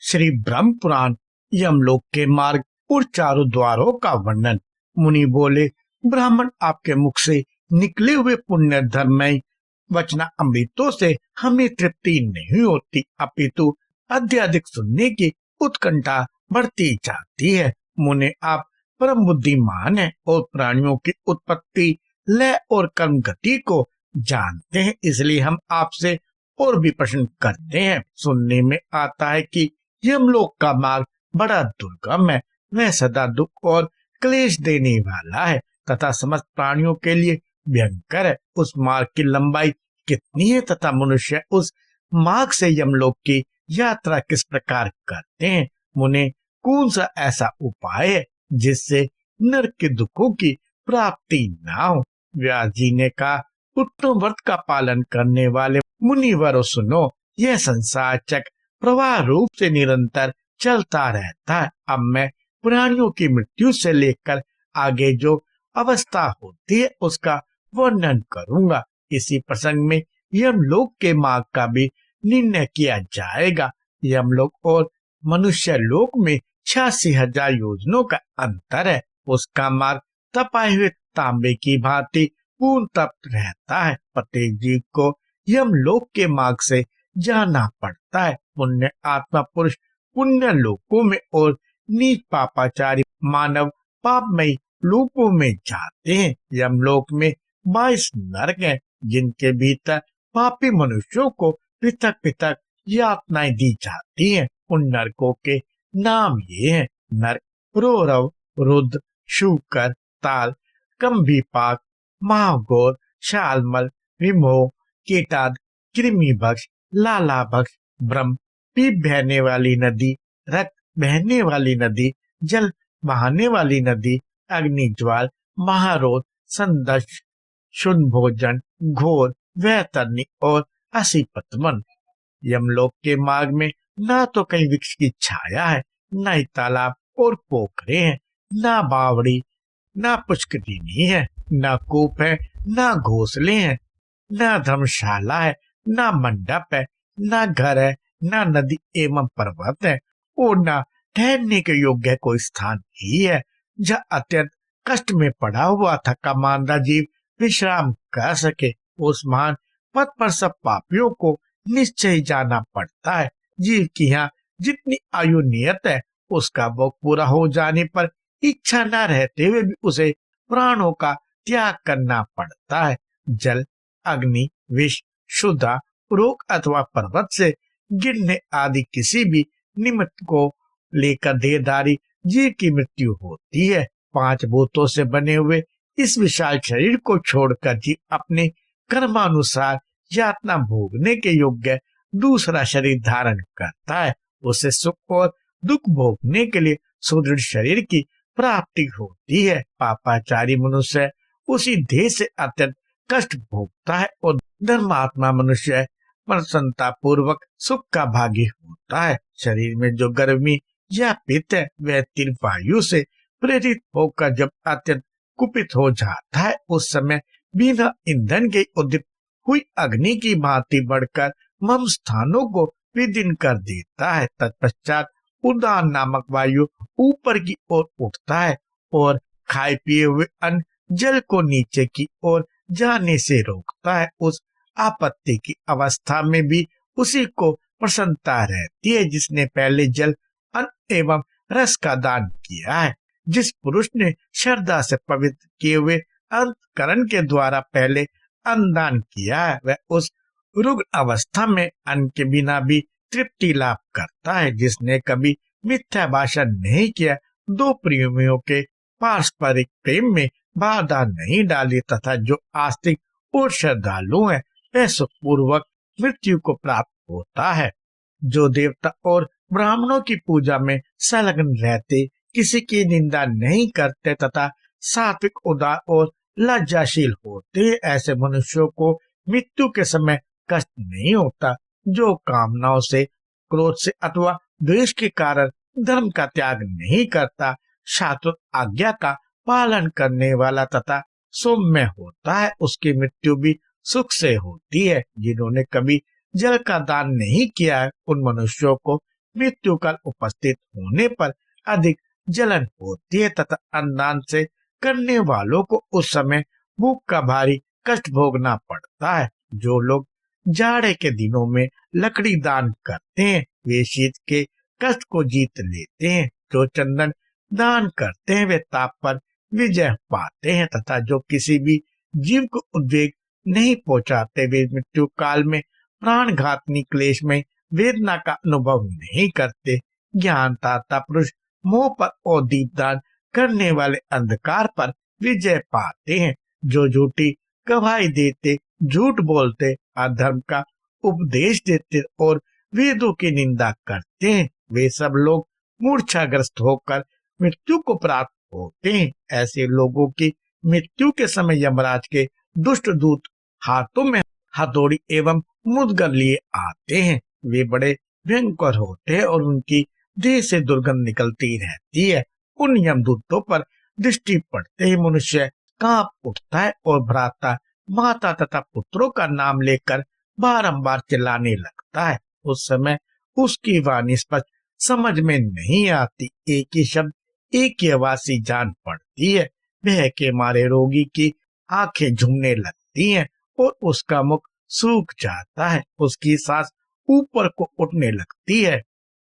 श्री ब्रह्म पुराण यमलोक के मार्ग और चारों द्वारों का वर्णन। मुनि बोले, ब्राह्मण आपके मुख से निकले हुए पुण्य धर्ममय वचना अमृतों से हमें तृप्ति नहीं होती, अपितु अत्यधिक सुनने की उत्कंठा बढ़ती जाती है। मुने, आप परम बुद्धिमान है और प्राणियों की उत्पत्ति, लय और कर्म गति को जानते हैं, इसलिए हम आपसे और भी प्रश्न करते हैं। सुनने में आता है कि यमलोक का मार्ग बड़ा दुर्गम है, वह सदा दुख और क्लेश देने वाला है तथा समस्त प्राणियों के लिए भयंकर है। उस मार्ग की लंबाई कितनी है तथा मनुष्य उस मार्ग से यमलोक की यात्रा किस प्रकार करते हैं? मुने, कौन सा ऐसा उपाय है जिससे नरक के दुखों की प्राप्ति ना हो? व्यास जी ने कहा, उत्तम व्रत का पालन करने वाले मुनिवरों, सुनो, यह संसार चक्र प्रवाह रूप से निरंतर चलता रहता है। अब मैं प्राणियों की मृत्यु से लेकर आगे जो अवस्था होती है उसका वर्णन करूंगा। इसी प्रसंग में यमलोक के मार्ग का भी निर्णय किया जाएगा। यमलोक और मनुष्य लोक में 86,000 योजनों का अंतर है। उसका मार्ग तपाए हुए तांबे की भांति पूर्ण तप्त रहता है। प्रत्येक जीव को यमलोक के मार्ग से जाना पड़ता है। पुण्य आत्मा पुरुष पुण्य लोकों में और नीच पापाचारी मानव पापमय लोकों में जाते हैं। यमलोक में 22 नरक हैं, जिनके भीतर पापी मनुष्यों को पृथक पृथक यातनाएं दी जाती हैं। उन नरकों के नाम ये हैं: नरक रोरव, रुद्र, शूकर, ताल, कम्भीपाक, महाघोर, शालमल, विमोह, कीटाद, कृमिभक्ष, लालाभक्ष, ब्रह्म, पीप बहने वाली नदी, रक्त बहने वाली नदी, जल बहाने वाली नदी, अग्निज्वाल, महारोध, संदर्श, शुद्ध भोजन, घोर, वैतरणी और असीपतमन। यमलोक के मार्ग में ना तो कहीं वृक्ष की छाया है, न ही तालाब और पोखरे हैं, ना बावड़ी, ना पुष्करिणी है, ना कूप है, ना घोंसले हैं, ना धर्मशाला है, ना मंडप है, ना घर है, ना नदी एवं पर्वत है, और ना ठहरने के योग्य कोई स्थान ही है जहाँ अत्यंत कष्ट में पड़ा हुआ थका मांदा जीव विश्राम कर सके। उस महान पथ पर सब पापियों को निश्चय जाना पड़ता है। जीव की यहाँ जितनी आयु नियत है, उसका भोग पूरा हो जाने पर इच्छा न रहते हुए भी उसे प्राणों का त्याग करना पड़ता है। जल, अग्नि, विष, क्षुधा, रोग अथवा पर्वत से गिरने आदि किसी भी निमित्त को लेकर देहधारी जीव की मृत्यु होती है। 5 भूतों से बने हुए इस विशाल शरीर को छोड़कर जीव अपने कर्मानुसार यातना भोगने के योग्य दूसरा शरीर धारण करता है। उसे सुख और दुख भोगने के लिए सुदृढ़ शरीर की प्राप्ति होती है। पापाचारी मनुष्य उसी देह से अत्यंत कष्ट भोगता है और धर्मात्मा मनुष्य प्रसन्नता पूर्वक सुख का भागी होता है। शरीर में जो गर्मी या पित्त है, वह तीव्र वायु से प्रेरित होकर जब अत्यंत कुपित हो जाता है, उस समय बिना ईंधन के उद्दीपित हुई अग्नि की भांति बढ़कर मम स्थानों को विदीर्ण कर देता है। तत्पश्चात उदान नामक वायु ऊपर की ओर उठता है और खाए पिए हुए अन्न जल को नीचे की ओर जाने से रोकता है। उस आपत्ति की अवस्था में भी उसी को प्रसन्नता रहती है जिसने पहले जल, अन्न एवं रस का दान किया है। जिस पुरुष ने श्रद्धा से पवित्र किए हुए अंतकरण के द्वारा पहले अन्नदान किया है, वह उस रुग्ण अवस्था में अन्न के बिना भी तृप्ति लाभ करता है। जिसने कभी मिथ्या भाषण नहीं किया, 2 प्रेमियों के पारस्परिक प्रेम में बाधा नहीं डाली तथा जो आस्तिक और श्रद्धालु है, वह सुखपूर्वक मृत्यु को प्राप्त होता है। जो देवता और ब्राह्मणों की पूजा में संलग्न रहते, किसी की निंदा नहीं करते तथा सात्विक, उदार और लज्जाशील होते, ऐसे मनुष्यों को मृत्यु के समय कष्ट नहीं होता। जो कामनाओं से, क्रोध से अथवा द्वेष के कारण धर्म का त्याग नहीं करता, शास्त्र आज्ञा का पालन करने वाला तथा सौम्य होता है, उसकी मृत्यु भी सुख से होती है। जिन्होंने कभी जल का दान नहीं किया है, उन मनुष्यों को मृत्यु काल उपस्थित होने पर अधिक जलन होती है तथा अन्नदान से करने वालों को उस समय भूख का भारी कष्ट भोगना पड़ता है। जो लोग जाड़े के दिनों में लकड़ी दान करते हैं वे शीत के कष्ट को जीत लेते हैं। जो चंदन दान करते हैं वे ताप पर विजय पाते हैं तथा जो किसी भी जीव को उद्वेग नहीं पहुंचाते वे मृत्यु काल में प्राणघातनी क्लेश में वेदना का अनुभव नहीं करते। ज्ञानदाता पुरुष मोह पर और दीपदान करने वाले अंधकार पर विजय पाते हैं। जो झूठी गवाही देते, झूठ बोलते, अधर्म का उपदेश देते और वेदों की निंदा करते हैं वे सब लोग मूर्छाग्रस्त होकर मृत्यु को प्राप्त होते हैं। ऐसे लोगों की मृत्यु के समय यमराज के दुष्ट दूत हाथों में हथौड़ी एवं मुद्गर लिए आते हैं। वे बड़े भयंकर होते हैं और उनकी देह से दुर्गंध निकलती रहती है। उन यमदूतों पर दृष्टि पड़ते ही मनुष्य कांप उठता है और भ्राता, माता तथा पुत्रों का नाम लेकर बारंबार चिल्लाने लगता है। उस समय उसकी वाणी स्पष्ट समझ में नहीं आती। एक ही शब्द, एक ही आवाज सी जान पड़ती है। भय के मारे रोगी की आंखें झूमने लगती हैं और उसका मुख सूख जाता है। उसकी सांस ऊपर को उठने लगती है।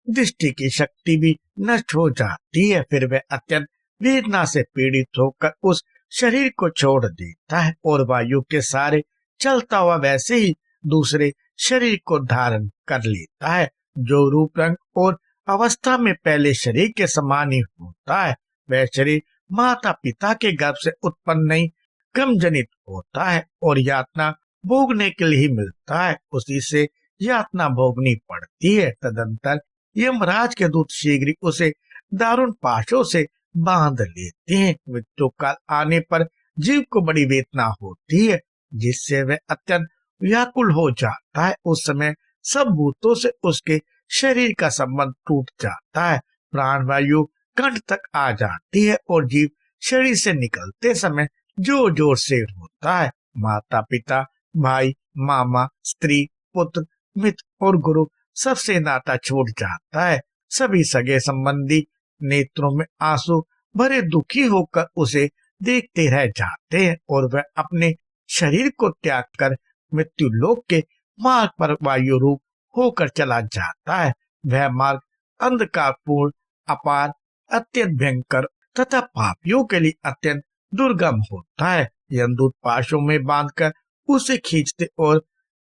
दृष्टि की शक्ति भी नष्ट हो जाती है। फिर वह अत्यंत वेदना से पीड़ित होकर उस शरीर को छोड़ देता है और वायु के सारे चलता हुआ वैसे ही दूसरे शरीर को धारण कर लेता है। जो रूप, रंग और अवस्था में पहले शरीर के समान ही होता है वह शरीर माता पिता के गर्भ से उत्पन्न नहीं, क्रम जनित होता है और यातना भोगने के लिए ही मिलता है। उसी से यातना भोगनी पड़ती है। तदंतर यमराज के दूत शीघ्र उसे दारुण पाशों से बांध लेते हैं। मृत्यु काल आने पर जीव को बड़ी वेदना होती है जिससे वह अत्यंत व्याकुल हो जाता है। उस समय सब भूतों से उसके शरीर का संबंध टूट जाता है। प्राण वायु कंठ तक आ जाती है और जीव शरीर से निकलते समय जोर जोर से रोता है। माता पिता, भाई, मामा, स्त्री, पुत्र, मित्र और गुरु सबसे नाता छूट जाता है। सभी सगे संबंधी नेत्रों में आंसू भरे दुखी होकर उसे देखते रह जाते हैं और वह अपने शरीर को त्याग कर मृत्यु लोक के मार्ग पर वायु रूप होकर चला जाता है। वह मार्ग अंधकारपूर्ण, अपार, अत्यंत भयंकर तथा पापियों के लिए अत्यंत दुर्गम होता है। यमदूत पाशों में बांधकर उसे खींचते और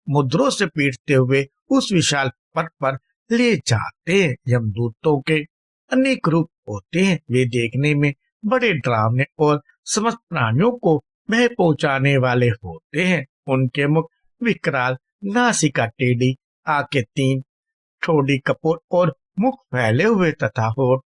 मुद्रों से पीटते हुए उस विशाल पथ पर ले जाते हैं। यमदूतों के अनेक रूप होते हैं। वे देखने में बड़े डरावने और समस्त प्राणियों को भय पहुंचाने वाले होते हैं। उनके मुख विकराल, नासिका टेढ़ी, आंखें तीन, ठोड़ी कपूर और मुख फैले हुए तथा होठ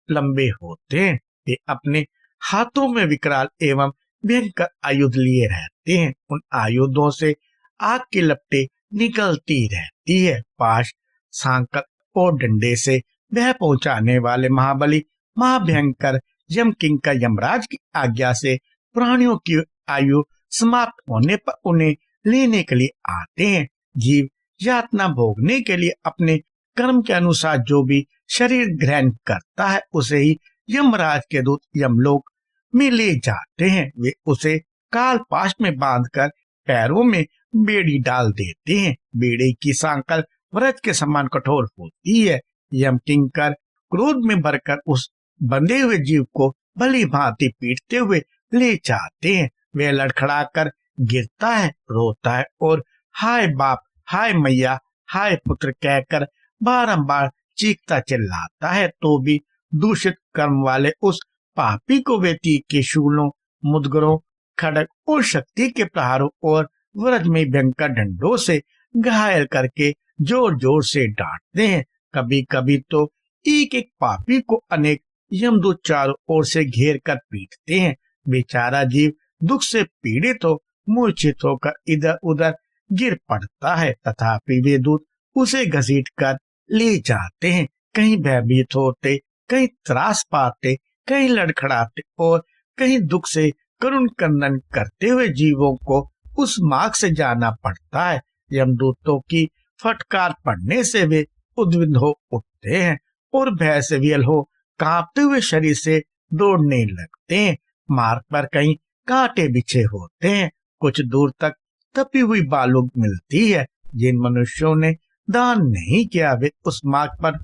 लंबे होते हैं। वे अपने हाथों में विकराल एवं भयंकर आयुध लिए रहते हैं। उन आयुधों से आग की लपटें निकलती रहती है। पाश, सांकल और डंडे से भय पहुंचाने वाले महाबली महाभयंकर यमकिंग का यमराज की आज्ञा से प्राणियों की आयु समाप्त होने पर उन्हें लेने के लिए आते हैं। जीव यातना भोगने के लिए अपने कर्म के अनुसार जो भी शरीर ग्रहण करता है उसे ही यमराज के दूत यमलोक में ले जाते हैं। वे उसे काल पाश में बांधकर पैरों में बेड़ी डाल देते हैं। बेड़ी की सांकल वृक्ष के समान कठोर होती है। यमकिंकर क्रोध में भरकर उस बंधे हुए जीव को भली भांति पीटते हुए ले जाते हैं। वह लड़खड़ाकर गिरता है, रोता है और हाय बाप, हाय मैया, हाय पुत्र कहकर बारंबार चीखता चिल्लाता है। तो भी दूषित कर्म वाले उस पापी को वे तीर के शूलों, मुद्गरों, खड़ग और शक्ति के प्रहारों और वज्र में भयंकर डंडों से घायल करके जोर जोर से डांटते हैं। कभी कभी तो एक एक पापी को अनेक यमदूत चारों ओर से घेर कर पीटते हैं। बेचारा जीव दुख से पीड़ित हो मूर्छित होकर इधर उधर गिर पड़ता है। तथापि वे दूत उसे घसीट कर ले जाते हैं। कहीं भयभीत होते, कहीं त्रास पाते, कहीं लड़खड़ाते और कहीं दुख से करुण क्रंदन करते हुए जीवों को उस मार्ग से जाना पड़ता है। यमदूतों की फटकार पड़ने से वे उद्विग्न हो उठते होते हैं और भय से विहल हो कांपते हुए शरीर से दौड़ने लगते हैं। मार्ग पर कहीं कांटे बिछे होते हैं, कुछ दूर तक तपी हुई बालू मिलती है। जिन मनुष्यों ने दान नहीं किया वे उस मार्ग पर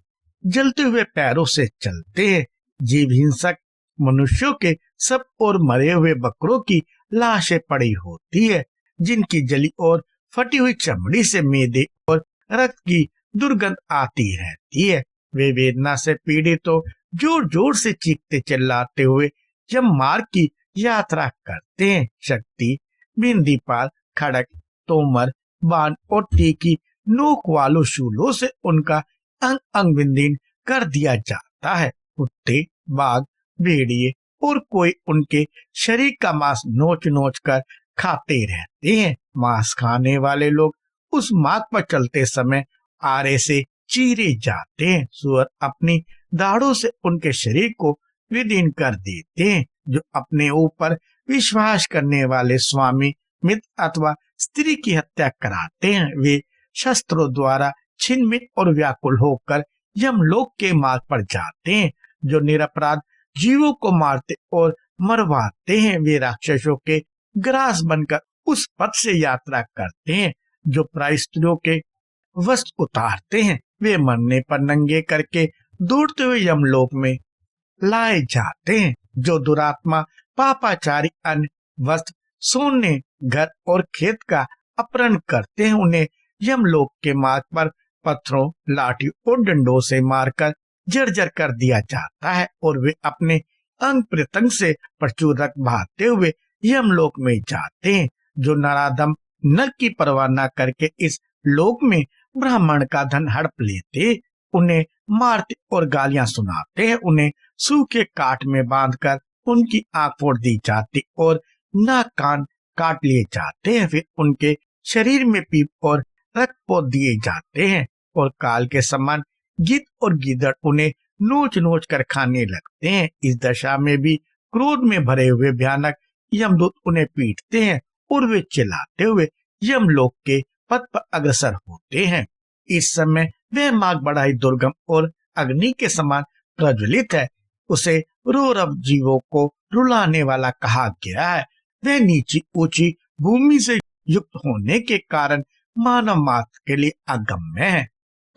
जलते हुए पैरों से चलते हैं। जीव हिंसक मनुष्यों के सब और मरे हुए बकरों की लाशें पड़ी होती है, जिनकी जली और फटी हुई चमड़ी से मैदे और रक्त की दुर्गंध आती रहती है। वे वेदना से पीड़ित तो जोर जोर से चीखते चिल्लाते हुए जब मार्ग की यात्रा करते हैं। शक्ति, बिंदीपाल, खड़क, तोमर, बाण और तीखी नोक वालों शूलों से उनका अंग अंग विदीर्ण कर दिया जाता है। कुत्ते, बाघ, भेड़िए और कोई उनके शरीर का मांस नोच नोच कर खाते रहते हैं। मांस खाने वाले लोग उस मार्ग पर चलते समय आरे से चीरे जाते हैं। सुअर अपनी दाढ़ों से उनके शरीर को विदीर्ण कर देते हैं। जो अपने ऊपर विश्वास करने वाले स्वामी, मित्र अथवा स्त्री की हत्या कराते हैं, वे शस्त्रों द्वारा छिन्न और व्याकुल होकर यमलोक के मार्ग पर जाते हैं। जो निरपराध जीवों को मारते और मरवाते हैं, वे राक्षसों के ग्रास बनकर उस पथ से यात्रा करते हैं। जो प्राय स्त्रियों के वस्त्र उतारते हैं, वे मरने पर नंगे करके दौड़ते हुए यमलोक में लाए जाते हैं। जो दुरात्मा पापाचारी अन्न, वस्त्र, सोने, घर और खेत का अपहरण करते हैं, उन्हें यमलोक के मार्ग पर पत्थरों, लाठी और डंडों से मारकर जर्जर कर दिया जाता है और वे अपने अंग प्रत्यंग से प्रचुर रक्त बहाते हुए यमलोक में जाते हैं। जो नराधम नरक की परवाह न करके इस लोक में ब्राह्मण का धन हड़प लेते, उन्हें मारते और गालियां सुनाते हैं। उन्हें सूखे काट में बांधकर उनकी आंख फोड़ दी जाती और नाक कान काट लिए जाते हैं। फिर उनके शरीर में पीप और रक्त पोत दिए जाते हैं और काल के समान गिद्ध और गीदड़ उन्हें नोच नोच कर खाने लगते हैं। इस दशा में भी क्रोध में भरे हुए भयानक यमदूत उन्हें पीटते हैं और वे चिल्लाते हुए यमलोक के पथ पर अग्रसर होते हैं। इस समय वह मार्ग बड़ा ही दुर्गम और अग्नि के समान प्रज्वलित है। उसे रोरव जीवों को रुलाने वाला कहा गया है। वह नीची ऊंची भूमि से युक्त होने के कारण मानव मात्र के लिए अगम्य है।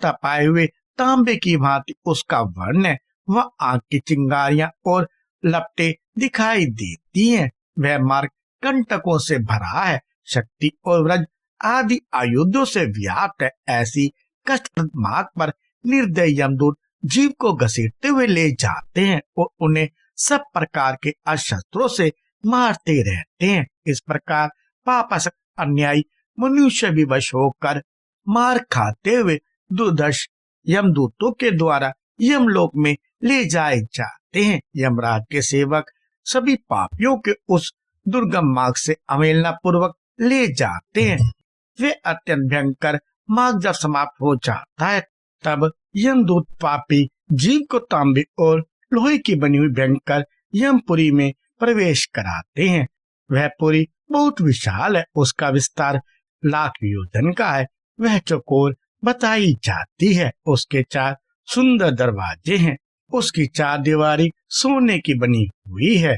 तपाए हुए तांबे की भांति उसका वर्ण है। वह आग की चिंगारियां और लपटे दिखाई देती हैं। वह मार्ग कंटकों से भरा है, शक्ति और व्रज आदि आयुधों से व्याप्त है। ऐसी कष्टप्रद मार्ग पर निर्दय यमदूत जीव को घसीटते हुए ले जाते हैं और उन्हें सब प्रकार के अशस्त्रों से मारते रहते हैं। इस प्रकार पापासक्त अन्यायी मनुष्य विवश होकर मार खाते हुए दुर्धर्ष यमदूतों के द्वारा यमलोक में ले जाए जाते हैं। यमराज के सेवक सभी पापियों के उस दुर्गम मार्ग से अवहेलना पूर्वक ले जाते हैं। वे अत्यंत भयंकर मार्ग जब समाप्त हो जाता है, तब यमदूत पापी जीव को तांबे और लोहे की बनी हुई भयंकर यमपुरी में प्रवेश कराते हैं। वह पुरी बहुत विशाल है, उसका विस्तार लाख योजन का है। वह चौकोर बताई जाती है। उसके 4 सुंदर दरवाजे हैं। उसकी 4 दीवारी सोने की बनी हुई है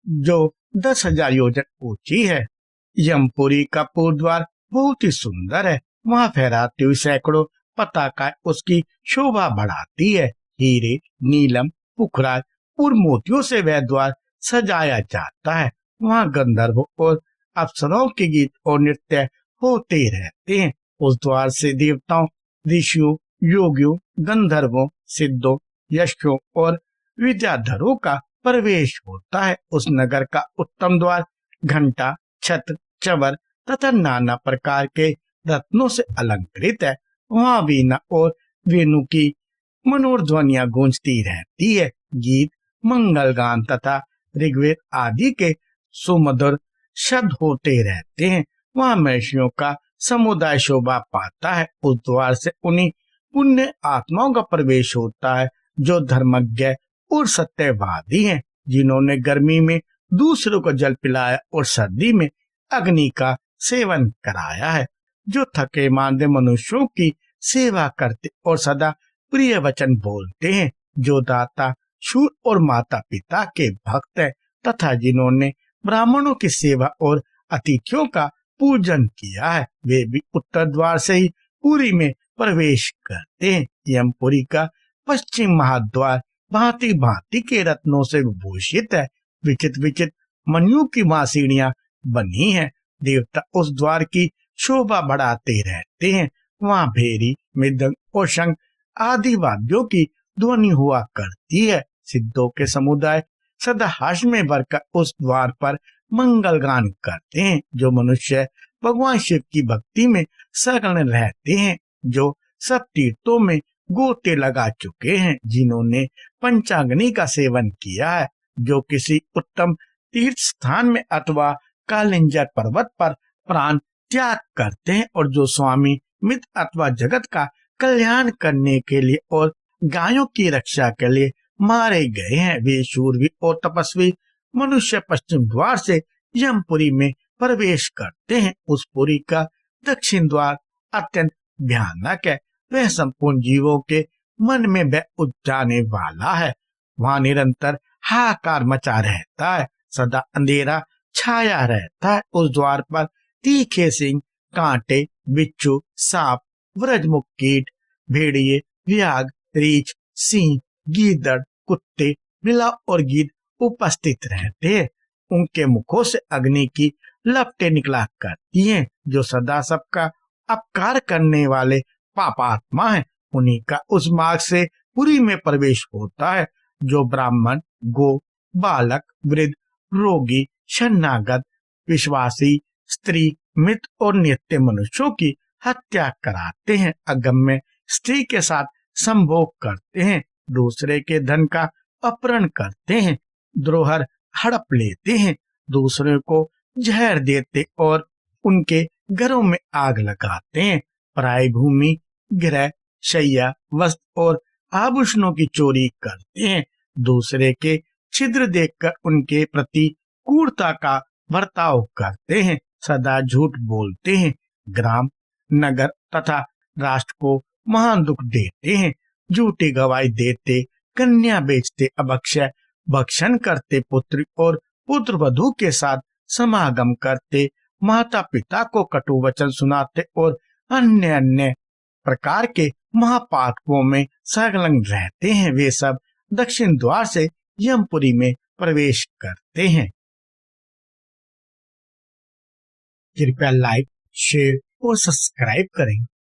जो 10,000 योजन ऊंची है। यमपुरी का पूर्व द्वार बहुत ही सुंदर है। वहाँ फहराती हुई सैकड़ों पताका उसकी शोभा बढ़ाती है। हीरे, नीलम, पुखराज और मोतियों से वह द्वार सजाया जाता है। वहाँ गंधर्वों और अप्सराओं के गीत और नृत्य होते रहते हैं। उस द्वार से देवताओं, ऋषियों, योगियों, गंधर्वों, सिद्धों, यक्षों और विद्याधरों का प्रवेश होता है। उस नगर का उत्तम द्वार घंटा, छत्र, चवर तथा नाना प्रकार के रत्नों से अलंकृत है। वहाँ वीणा और वेणु की मनोहर ध्वनियां गूंजती रहती है। गीत, मंगल गान तथा ऋग्वेद आदि के सुमधुर शब्द होते रहते हैं। वहाँ महर्षियों का समुदाय शोभा पाता है। उस द्वार से उन्हीं पुण्य आत्माओं का प्रवेश होता है जो धर्मज्ञ और सत्यवादी हैं, जिन्होंने गर्मी में दूसरों को जल पिलाया और सर्दी में अग्नि का सेवन कराया है, जो थके मांदे मनुष्यों की सेवा करते और सदा प्रिय वचन बोलते हैं, जो दाता शूर और माता पिता के भक्त है तथा जिन्होंने ब्राह्मणों की सेवा और अतिथियों का पूजन किया है, वे भी उत्तर द्वार से ही पुरी में प्रवेश करते हैं। यमपुरी का पश्चिम महाद्वार भांति भांति के रत्नों से विभूषित है। विचित्र विचित्र मणियों की सीढ़ियां बनी है। देवता उस द्वार की शोभा बढ़ाते रहते हैं। वहाँ भेरी, मृदंग और शंख आदि वाद्यों की ध्वनि हुआ करती है। सिद्धों के समुदाय सदा हाश में भरकर उस द्वार पर मंगल गान करते हैं। जो मनुष्य भगवान शिव की भक्ति में सघन रहते हैं, जो सब तीर्थों में गोते लगा चुके हैं, जिन्होंने पंचाग्नि का सेवन किया है, जो किसी उत्तम तीर्थ स्थान में अथवा कालिंजर पर्वत पर प्राण त्याग करते हैं, और जो स्वामी मित्र अथवा जगत का कल्याण करने के लिए और गायों की रक्षा के लिए मारे गए हैं, वे शूरवीर और तपस्वी मनुष्य पश्चिम द्वार से यमपुरी में प्रवेश करते हैं। उस पुरी का दक्षिण द्वार अत्यंत भयानक है। वह संपूर्ण जीवों के मन में भय उपजाने वाला है। वहाँ निरंतर हाहाकार मचा रहता है, सदा अंधेरा छाया रहता है। उस द्वार पर तीखे सिंह, कांटे, बिच्छू, सांप, व्रजमुख कीट, भेड़िए, व्याघ, रीछ, सिंह, गीदड़, कुत्ते, बिलाव और गिद्ध उपस्थित रहते हैं। उनके मुखों से अग्नि की लपटें निकला करती हैं, जो सदा सबका अपकार करने वाले पापात्मा है। उन्हीं का उस मार्ग से पुरी में प्रवेश होता है, जो ब्राह्मण, गो, बालक, वृद्ध, रोगी, शरणागत, विश्वासी, स्त्री, मृत और नित्य मनुष्यों की हत्या कराते हैं, अगम्य स्त्री के साथ संभोग करते हैं, दूसरे के धन का अपहरण करते हैं, द्रोहर हड़प लेते हैं, दूसरे को जहर देते और उनके घरों में आग लगाते हैं, पराई भूमि, गृह, शैया, वस्त्र और आभूषणों की चोरी करते हैं, दूसरे के छिद्र देखकर उनके प्रति क्रूरता का बर्ताव करते हैं, सदा झूठ बोलते हैं, ग्राम, नगर तथा राष्ट्र को महान दुख देते हैं, झूठी गवाही देते, कन्या बेचते, अभक्ष्य भक्षण करते, पुत्र और पुत्र वधू के साथ समागम करते, माता पिता को कटु वचन सुनाते और अन्य अन्य प्रकार के महापातकों में संलग्न रहते हैं, वे सब दक्षिण द्वार से यमपुरी में प्रवेश करते हैं। कृपया लाइक, शेयर और सब्सक्राइब करें।